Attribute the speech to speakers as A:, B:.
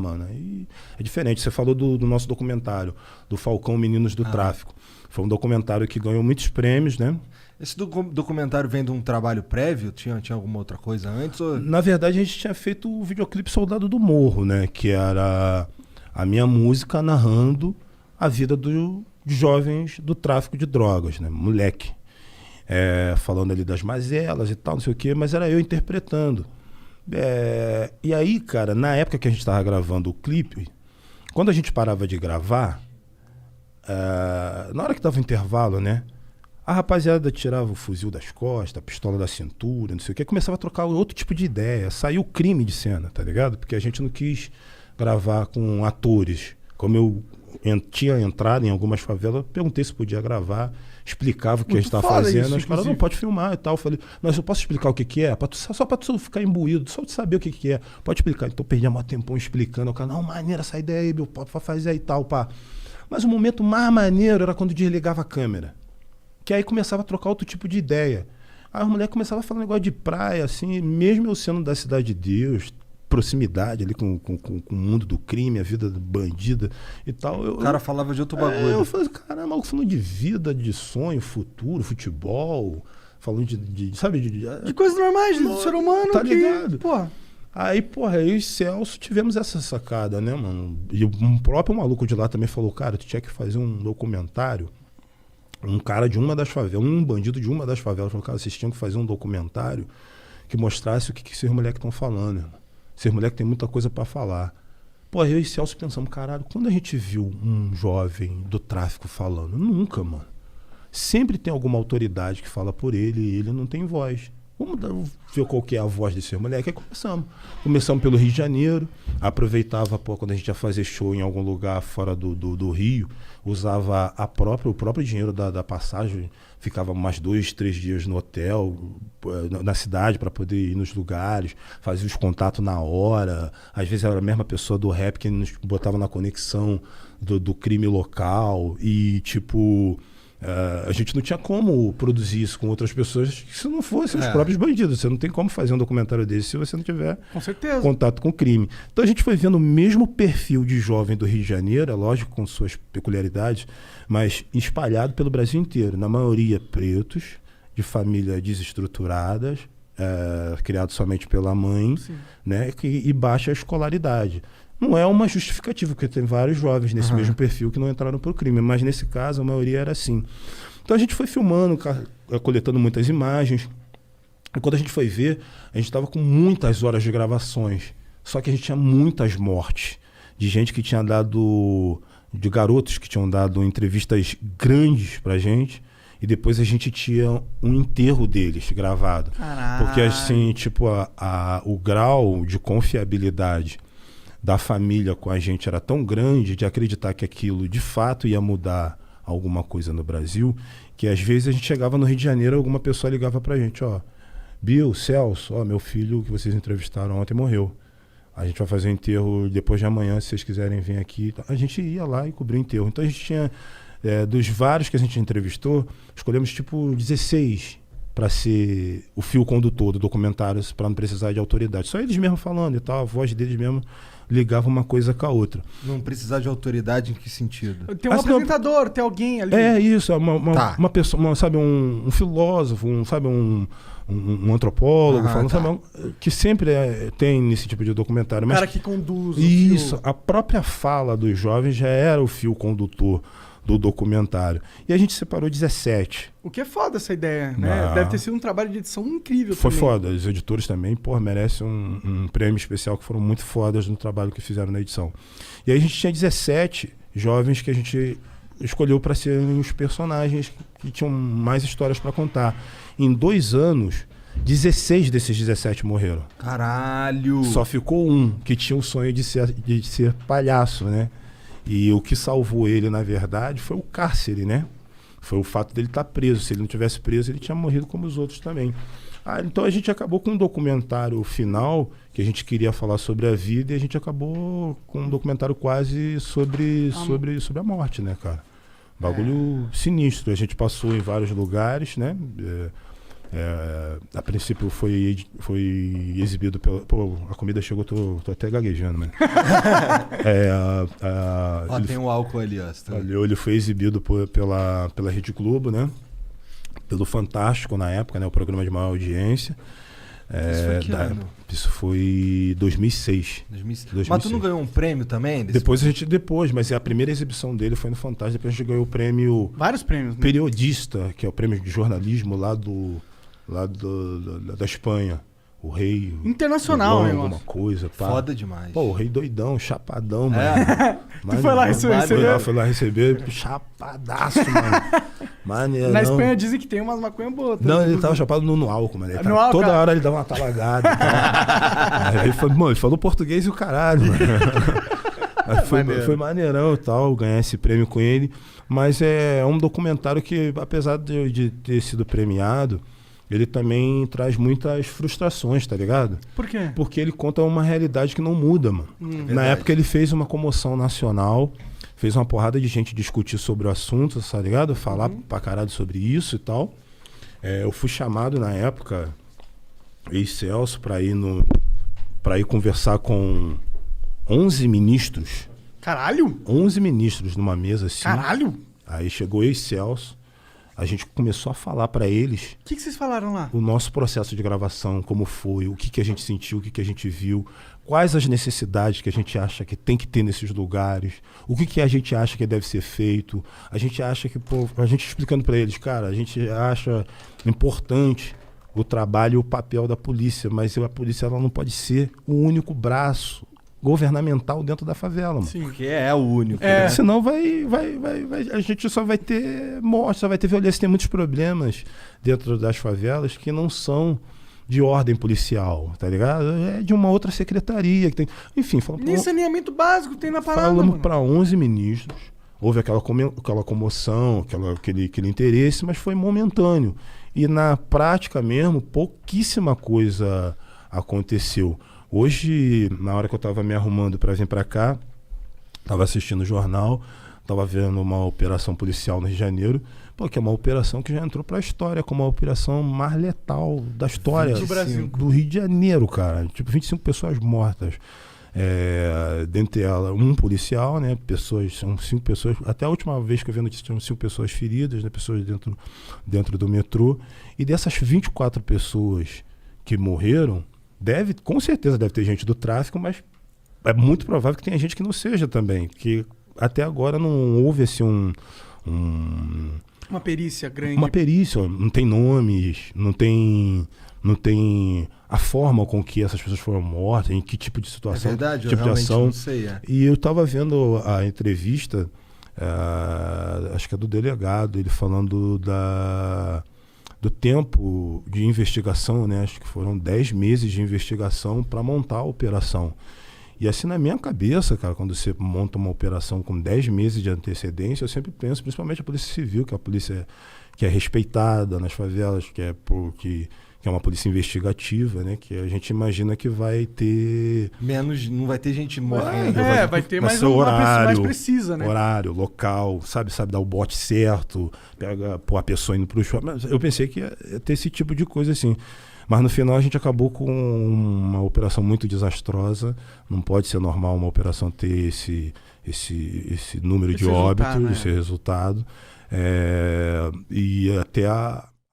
A: mano. E é diferente. Você falou do nosso documentário, do Falcão Meninos do Tráfico. Foi um documentário que ganhou muitos prêmios, né?
B: Esse documentário vem de um trabalho prévio? Tinha alguma outra coisa antes? Ou...
A: Na verdade, a gente tinha feito o videoclipe Soldado do Morro, né? Que era a minha música narrando a vida de jovens do tráfico de drogas, né? Moleque. Falando ali das mazelas e tal, não sei o quê, mas era eu interpretando. E aí, cara, na época que a gente estava gravando o clipe, quando a gente parava de gravar, na hora que dava o intervalo, né? A rapaziada tirava o fuzil das costas, a pistola da cintura, não sei o que, começava a trocar outro tipo de ideia. Saiu o crime de cena, tá ligado? Porque a gente não quis gravar com atores. Como eu tinha entrado em algumas favelas, eu perguntei se podia gravar, explicava o que a gente estava fazendo. Os caras, não, pode filmar e tal. Eu falei, mas eu posso explicar o que que é? Só pra tu ficar imbuído, só de saber o que que é. Pode explicar. Então eu perdi um tempão explicando. O cara, não, maneira essa ideia aí, meu, pode fazer aí e tal, pá. Mas o momento mais maneiro era quando desligava a câmera. Que aí começava a trocar outro tipo de ideia. Aí a mulher começava a falar um negócio de praia, assim, mesmo eu sendo da Cidade de Deus, proximidade ali com o mundo do crime, a vida bandida e tal. O
B: cara falava de outro bagulho.
A: Eu falei, caramba, maluco falando de vida, de sonho, futuro, futebol, falando sabe?
C: De coisas normais, do ser humano.
A: Tá ligado?
C: Que, porra.
A: Aí, porra, eu e Celso tivemos essa sacada, né, mano? E um próprio maluco de lá também falou, cara, tu tinha que fazer um documentário. Um cara de uma das favelas, um bandido de uma das favelas, falou, cara, vocês tinham que fazer um documentário que mostrasse o que esses moleques estão falando, irmão. Esses moleques têm muita coisa pra falar. Pô, eu e Celso pensamos, caralho, quando a gente viu um jovem do tráfico falando? Nunca, mano. Sempre tem alguma autoridade que fala por ele e ele não tem voz. Vamos ver qual que é a voz desse moleque. Aí começamos. Começamos pelo Rio de Janeiro, aproveitava, pô, quando a gente ia fazer show em algum lugar fora do Rio, usava o próprio dinheiro da passagem, ficava mais 2, 3 dias no hotel, na cidade, para poder ir nos lugares, fazia os contatos na hora. Às vezes era a mesma pessoa do rap que nos botava na conexão do crime local e, tipo... a gente não tinha como produzir isso com outras pessoas se não fossem os próprios bandidos. Você não tem como fazer um documentário desse se você não tiver
C: com certeza
A: contato com o crime. Então a gente foi vendo o mesmo perfil de jovem do Rio de Janeiro, é lógico, com suas peculiaridades, mas espalhado pelo Brasil inteiro. Na maioria pretos, de famílias desestruturadas, criados somente pela mãe, né, e baixa escolaridade. Não é uma justificativa, porque tem vários jovens nesse mesmo perfil que não entraram para o crime, mas nesse caso a maioria era assim. Então a gente foi filmando, coletando muitas imagens, e quando a gente foi ver, a gente estava com muitas horas de gravações, só que a gente tinha muitas mortes, de gente que tinha dado, de garotos que tinham dado entrevistas grandes pra gente, e depois a gente tinha um enterro deles gravado.
C: Caralho.
A: Porque assim, tipo, o grau de confiabilidade da família com a gente era tão grande de acreditar que aquilo de fato ia mudar alguma coisa no Brasil, que às vezes a gente chegava no Rio de Janeiro, alguma pessoa ligava pra gente, ó, Bill, Celso, ó, meu filho que vocês entrevistaram ontem morreu. A gente vai fazer o enterro depois de amanhã, se vocês quiserem vir aqui. A gente ia lá e cobria o enterro. Então a gente tinha, dos vários que a gente entrevistou, escolhemos tipo 16 para ser o fio condutor do documentário, para não precisar de autoridade. Só eles mesmos falando e tal, a voz deles mesmo ligava uma coisa com a outra.
B: Não precisar de autoridade em que sentido?
C: Tem um apresentador, tem alguém ali.
A: É isso, uma pessoa, sabe, um filósofo, um antropólogo, sabe, que sempre tem nesse tipo de documentário.
C: Cara que conduz.
A: Isso, a própria fala dos jovens já era o fio condutor do documentário. E a gente separou 17.
C: O que é foda essa ideia, né? Deve ter sido um trabalho de edição incrível.
A: Foi
C: também.
A: foda. Os editores também, merecem um prêmio especial, que foram muito fodas no trabalho que fizeram na edição. E aí a gente tinha 17 jovens que a gente escolheu para serem os personagens que tinham mais histórias para contar. Em 2 anos, 16 desses 17 morreram.
B: Caralho!
A: Só ficou um que tinha o sonho de ser palhaço, né? E o que salvou ele, na verdade, foi o cárcere, né? Foi o fato dele estar preso. Se ele não tivesse preso, ele tinha morrido como os outros também. Então a gente acabou com um documentário final, que a gente queria falar sobre a vida, e a gente acabou com um documentário quase sobre a morte, né, cara? Bagulho sinistro. A gente passou em vários lugares, né? A princípio foi exibido pela... Pô, a comida chegou, tô até gaguejando, mano.
B: Tem um álcool ali, ó.
A: Ele foi exibido pela Rede Globo, né? Pelo Fantástico na época, né? O programa de maior audiência.
B: Isso foi que ano?
A: Isso foi 2006.
B: 2006. Mas tu não ganhou um prêmio também?
A: Depois, mas a primeira exibição dele foi no Fantástico. Depois a gente ganhou o prêmio...
C: Vários prêmios, né?
A: Periodista, que é o prêmio de jornalismo lá da Espanha. O rei...
C: Internacional, né?
A: Alguma coisa, pá.
B: Foda demais.
A: Pô, o rei doidão, chapadão, mano.
C: Tu foi lá receber?
A: Foi lá receber, chapadaço, mano. Maneirão.
C: Na Espanha dizem que tem umas maconhas boas.
A: Não, ele tava chapado no álcool, mano. Toda hora ele dava uma talagada. Aí ele falou português e o caralho, mano. Foi maneirão e tal, ganhar esse prêmio com ele. Mas é um documentário que, apesar de ter sido premiado, ele também traz muitas frustrações, tá ligado?
C: Por quê?
A: Porque ele conta uma realidade que não muda, mano. Na época ele fez uma comoção nacional, fez uma porrada de gente discutir sobre o assunto, tá ligado? Falar pra caralho sobre isso e tal. Eu fui chamado na época, ex-Celso, pra ir conversar com 11 ministros.
C: Caralho?
A: 11 ministros numa mesa assim.
C: Caralho?
A: Aí chegou ex-Celso. A gente começou a falar para eles...
C: O que vocês falaram lá?
A: O nosso processo de gravação, como foi, o que a gente sentiu, o que a gente viu, quais as necessidades que a gente acha que tem que ter nesses lugares, o que a gente acha que deve ser feito. A gente acha que... Pô, a gente explicando para eles, cara, a gente acha importante o trabalho e o papel da polícia, mas a polícia ela não pode ser o único braço governamental dentro da favela, mano.
B: Sim, porque é o único.
A: Né? Senão a gente só vai ter morte, só vai ter violência. Tem muitos problemas dentro das favelas que não são de ordem policial, tá ligado? É de uma outra secretaria que tem. Enfim,
C: nem saneamento básico tem na parada.
A: Falamos para 11 ministros. Houve aquela comoção, aquele interesse, mas foi momentâneo. E na prática mesmo, pouquíssima coisa aconteceu. Hoje, na hora que eu estava me arrumando para vir para cá, estava assistindo o jornal, estava vendo uma operação policial no Rio de Janeiro, que é uma operação que já entrou para a história como a operação mais letal da história
C: do Brasil,
A: do Rio de Janeiro, cara. Tipo, 25 pessoas mortas. Dentre elas, um policial, né? São 5 pessoas. Até a última vez que eu vi a notícia, tinham 5 pessoas feridas, né? Pessoas dentro do metrô. E dessas 24 pessoas que morreram, com certeza deve ter gente do tráfico, mas é muito provável que tenha gente que não seja também. Que até agora não houve assim
C: uma perícia grande.
A: Uma perícia, não tem nomes, não tem a forma com que essas pessoas foram mortas, em que tipo de situação,
B: é verdade,
A: tipo de ação.
B: Não sei,
A: E eu estava vendo a entrevista, acho que é do delegado, ele falando do tempo de investigação, né? Acho que foram 10 meses de investigação para montar a operação. E assim, na minha cabeça, cara, quando você monta uma operação com 10 meses de antecedência, eu sempre penso, principalmente a Polícia Civil, que é a polícia que é respeitada nas favelas, que é uma polícia investigativa, né? Que a gente imagina que vai ter...
B: não vai ter gente morrendo.
C: Vai ter mais uma pessoa mais precisa, né?
A: Horário, local, sabe dar o bote certo, pega a pessoa indo pro shopping. Mas eu pensei que ia ter esse tipo de coisa assim. Mas no final a gente acabou com uma operação muito desastrosa. Não pode ser normal uma operação ter esse número de óbitos, esse resultado. E até a